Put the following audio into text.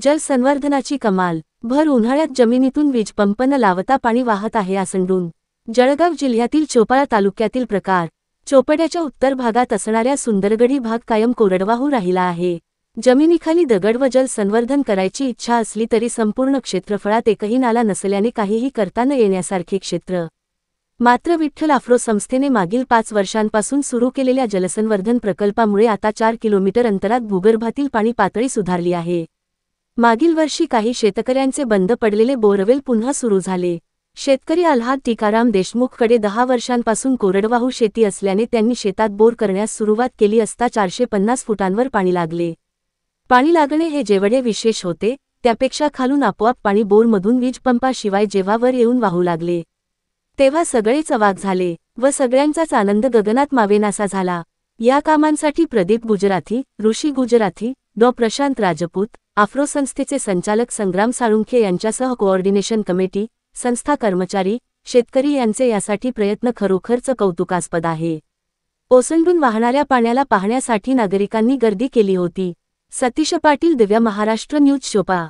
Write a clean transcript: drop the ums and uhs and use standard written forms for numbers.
जलसंवर्धनाची कमाल. भर उन्हाळ्यात जमिनीतून वीजपंप न लावता पाणी वाहत आहे आसंडून. जळगाव जिल्ह्यातील चोपाळा तालुक्यातील प्रकार. चोपड्याच्या उत्तर भागात असणाऱ्या सुंदरगढी भाग कायम कोरडवाहू राहिला आहे. जमिनीखाली दगड व जलसंवर्धन करायची इच्छा असली तरी संपूर्ण क्षेत्रफळात एकही नाला नसल्याने काहीही करता न येण्यासारखे क्षेत्र. मात्र विठ्ठल आफ्रो संस्थेने मागील 5 वर्षांपासून सुरू केलेल्या जलसंवर्धन प्रकल्पामुळे आता 4 किलोमीटर अंतरात भूगर्भातील पाणी पातळी सुधारली आहे. मागील वर्षी काही शेतकऱ्यांचे बंद पडलेले बोरवेल पुन्हा सुरू झाले. शेतकरी आल्हाद टिकाराम देशमुखकडे 10 वर्षांपासून कोरडवाहू शेती असल्याने त्यांनी शेतात बोर करण्यास सुरुवात केली असता 450 फुटांवर पाणी लागले. पाणी लागणे हे जेवढे विशेष होते त्यापेक्षा खालून आपोआप पाणी बोरमधून वीजपंपाशिवाय जेव्हा वर येऊन वाहू लागले तेव्हा सगळेच अवाक झाले व सगळ्यांचाच आनंद गगनात मावेनासा झाला. या कामांसाठी प्रदीप गुजराथी, ऋषी गुजराथी, डॉ. प्रशांत राजपूत, आफ्रो संस्थेचे संचालक संग्राम साळुंखे यांच्यासह कोऑर्डिनेशन कमिटी, संस्था कर्मचारी, शेतकरी यांचे यासाठी प्रयत्न खरोखरच कौतुकास्पद आहे. ओसंडून वाहणाऱ्या पाण्याला पाहण्यासाठी नागरिकांनी गर्दी केली होती. सतीश पाटील, दिव्य महाराष्ट्र न्यूज, चोपाळा.